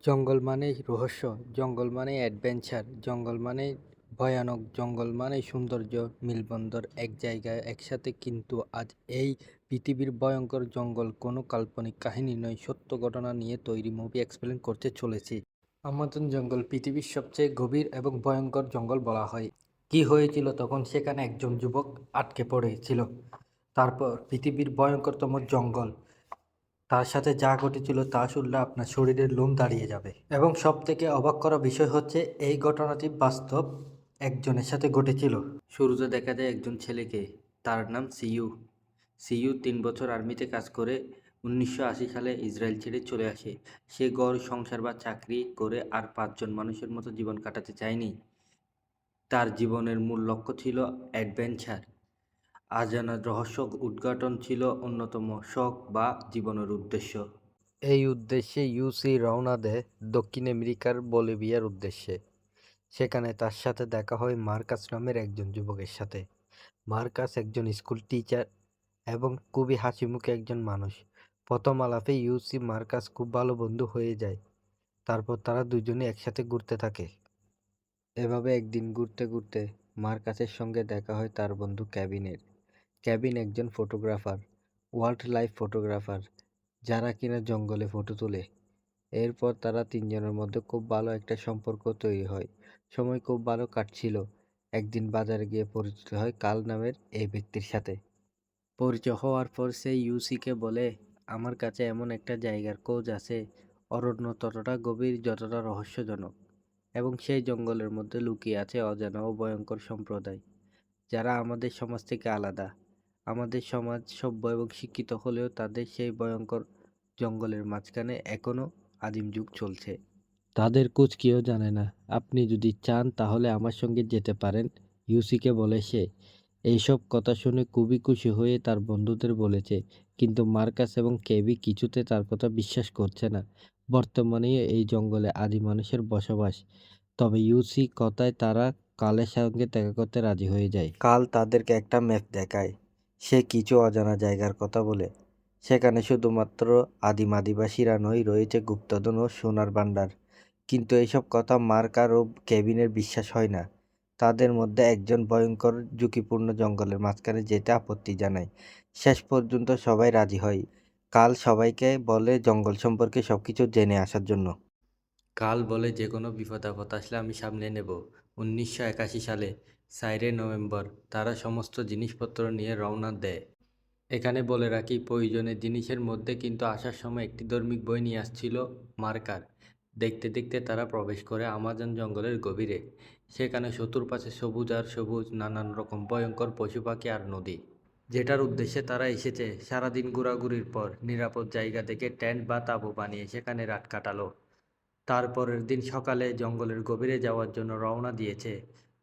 জঙ্গল মানেই রহস্য, জঙ্গল মানেই অ্যাডভেঞ্চার, জঙ্গল মানেই ভয়ানক, জঙ্গল মানেই সৌন্দর্য, মিলবন্দর এক জায়গায় একসাথে। কিন্তু আজ এই পৃথিবীর ভয়ঙ্কর জঙ্গল কোনো কাল্পনিক কাহিনী নয়, সত্য ঘটনা নিয়ে তৈরি মুভি এক্সপ্লেন করতে চলেছি। আমাজন জঙ্গল পৃথিবীর সবচেয়ে গভীর এবং ভয়ঙ্কর জঙ্গল বলা হয়। কি হয়েছিল তখন সেখানে? একজন যুবক আটকে পড়েছিল। তারপর পৃথিবীর ভয়ঙ্করতম জঙ্গল, তার সাথে যা ঘটেছিল তা শুনলে আপনার শরীরের লোম দাঁড়িয়ে যাবে। এবং সব থেকে অবাক করা বিষয় হচ্ছে এই ঘটনাটি বাস্তব একজনের সাথে ঘটেছিল। শুরুতে দেখা যায় একজন ছেলেকে, তার নাম সিইউ। সিইউ 3 বছর আর্মিতে কাজ করে 1980 সালে ইসরায়েল ছেড়ে চলে আসে। সে ঘর সংসার বা চাকরি করে আর 5জন মানুষের মতো জীবন কাটাতে চায়নি। তার জীবনের মূল লক্ষ্য ছিল অ্যাডভেঞ্চার। অজানা রহস্য উদ্ঘাটন ছিল অন্যতম শখ বা জীবনের উদ্দেশ্য। এই উদ্দেশ্যে ইউসি রওনা দেয় দক্ষিণ আমেরিকার বলিভিয়ার উদ্দেশ্যে। সেখানে তার সাথে দেখা হয় মার্কাস নামের একজন যুবকের সাথে। মার্কাস একজন স্কুল টিচার এবং খুবই হাসিমুখে একজন মানুষ। প্রথম আলাপে ইউসি মার্কাস খুব ভালো বন্ধু হয়ে যায়। তারপর তারা দুজনে একসাথে ঘুরতে থাকে। এভাবে একদিন ঘুরতে ঘুরতে মার্কাসের সঙ্গে দেখা হয় তার বন্ধু কেভিনের। কেভিন একজন ফটোগ্রাফার, ওয়াইল্ড লাইফ ফটোগ্রাফার, যারা কিনা জঙ্গলে ফটো তোলে। এরপর তারা তিনজনের মধ্যে খুব ভালো একটা সম্পর্ক তৈরি হয়। সময় খুব ভালো কাটছিল। একদিন বাজারে গিয়ে পরিচিত হয় কাল নামের এই ব্যক্তির সাথে। পরিচয় হওয়ার পর সে ইউসিকে বলে, আমার কাছে এমন একটা জায়গার খোঁজ আছে, অরণ্য ততটা গভীর যতটা রহস্যজনক, এবং সেই জঙ্গলের মধ্যে লুকিয়ে আছে অজানা ও ভয়ঙ্কর সম্প্রদায়, যারা আমাদের সমাজ থেকে আলাদা। আমাদের সমাজ সভ্য এবং শিক্ষিত হলেও তাদের সেই ভয়ঙ্কর জঙ্গলের মাঝখানে এখনো আদিম যুগ চলছে। তাদের খোঁজ কেউ জানে না। আপনি যদি চান তাহলে আমার সঙ্গে যেতে পারেন, ইউসিকে বলে সে। এইসব কথা শুনে খুবই খুশি হয়ে তার বন্ধুদের বলেছে। কিন্তু মার্কাস এবং কেভি কিছুতে তার কথা বিশ্বাস করছে না। বর্তমানে এই জঙ্গলে আদি মানুষের বসবাস। তবে ইউসি কথায় তারা কালের সঙ্গে দেখা করতে রাজি হয়ে যায়। কাল তাদেরকে একটা ম্যাপ দেখায়। সে কিছু অজানা জায়গার কথা বলে। সেখানে শুধুমাত্র আদিম আদিবাসীরা নয়, রয়েছে গুপ্তধন ও সোনার ভাণ্ডার। কিন্তু এইসব কথা মার্কার ও কেভিনের বিশ্বাস হয় না। তাদের মধ্যে একজন ভয়ঙ্কর ঝুঁকিপূর্ণ জঙ্গলের মাঝখানে যেতে আপত্তি জানায়। শেষ পর্যন্ত সবাই রাজি হয়। কাল সবাইকে বলে জঙ্গল সম্পর্কে সবকিছু জেনে আসার জন্য। কাল বলে, যে কোনো বিপদ আপদ আসলে আমি সামলে নেব। 1981 সালে 4 নভেম্বর তারা সমস্ত জিনিসপত্র নিয়ে রওনা দেয়। এখানে বলে রাখি, প্রয়োজনের জিনিসের মধ্যে কিন্তু আসার সময় একটি ধার্মিক বই নিয়ে আসছিল মার্কার। দেখতে দেখতে তারা প্রবেশ করে আমাজন জঙ্গলের গভীরে। সেখানে চতুর্পাশে সবুজ আর সবুজ, নানান রকম ভয়ঙ্কর পশু পাখি আর নদী। যেটার উদ্দেশ্যে তারা এসেছে। সারাদিন ঘোরাঘুরির পর নিরাপদ জায়গা থেকে টেন্ট বা তাঁবু বানিয়ে সেখানে রাত কাটালো। তারপরের দিন সকালে জঙ্গলের গভীরে যাওয়ার জন্য রওনা দিয়েছে।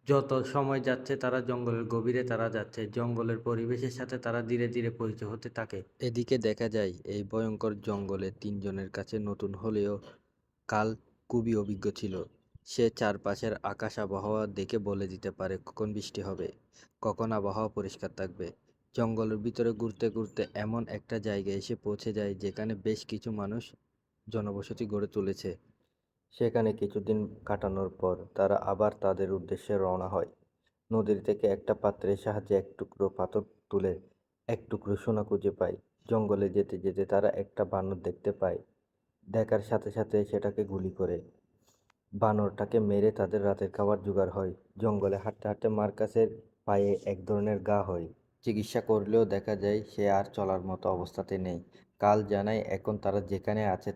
যত সময় যাচ্ছে তারা জঙ্গলের গভীরে যাচ্ছে। জঙ্গলের পরিবেশের সাথে তারা ধীরে ধীরে পরিচয় হতে থাকে। এদিকে দেখা যায় এই ভয়ঙ্কর জঙ্গলে তিনজনের কাছে নতুন হলেও কাল খুবই অভিজ্ঞ ছিল। সে চারপাশের আকাশ আবহাওয়া দেখে বলে দিতে পারে কখন বৃষ্টি হবে, কখন আবহাওয়া পরিষ্কার থাকবে। জঙ্গলের ভিতরে ঘুরতে ঘুরতে এমন একটা জায়গায় এসে পৌঁছে যায় যেখানে বেশ কিছু মানুষ জনবসতি গড়ে তুলেছে। সেখানে কিছুদিন কাটানোর পর তারা আবার তাদের উদ্দেশ্যে রওনা হয়। নদীর থেকে একটা পাত্রের সাহায্যে এক টুকরো পাথর তুলে এক টুকরো সোনা খুঁজে পায়। জঙ্গলে যেতে যেতে তারা একটা বানর দেখতে পায়। দেখার সাথে সাথে সেটাকে গুলি করে বানরটাকে মেরে তাদের রাতের খাবার জোগাড় হয়। জঙ্গলে হাঁটতে হাঁটতে মার্কাসের পায়ে এক ধরনের ঘা হয়। চিকিৎসা করলেও দেখা যায় সে আর চলার মতো অবস্থাতে নেই। কাল জানায় এখন তারা যেখানে আছে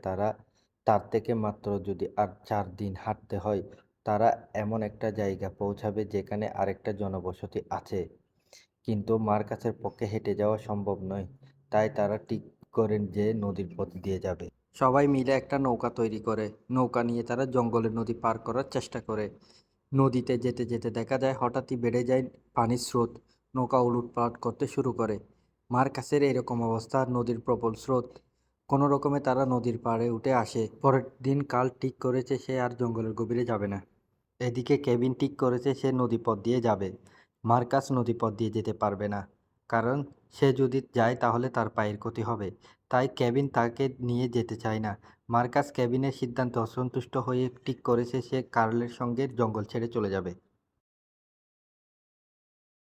তার থেকে মাত্র যদি আর 4 দিন হাঁটতে হয়, তারা এমন একটা জায়গা পৌঁছাবে যেখানে আরেকটা জনবসতি আছে। কিন্তু মার্কাসের পক্ষে হেঁটে যাওয়া সম্ভব নয়। তাই তারা ঠিক করেন যে নদীর পথ দিয়ে যাবে। সবাই মিলে একটা নৌকা তৈরি করে। নৌকা নিয়ে তারা জঙ্গলের নদী পার করার চেষ্টা করে। নদীতে যেতে যেতে দেখা যায় হঠাৎই বেড়ে যায় পানির স্রোত। নৌকা উলটপালট করতে শুরু করে। মার্কাসের এরকম অবস্থা, নদীর প্রবল স্রোত। কোনো রকমে তারা নদীর পাড়ে উঠে আসে। পরের দিন কাল ঠিক করেছে সে আর জঙ্গলের গভীরে যাবে না। এদিকে কেভিন ঠিক করেছে সে নদীপথ দিয়ে যাবে। মার্কাস নদীপথ দিয়ে যেতে পারবে না, কারণ সে যদি যায় তাহলে তার পায়ের ক্ষতি হবে। তাই কেভিন তাকে নিয়ে যেতে চায় না। মার্কাস কেভিনের সিদ্ধান্তে অসন্তুষ্ট হয়ে ঠিক করেছে সে কার্লের সঙ্গে জঙ্গল ছেড়ে চলে যাবে।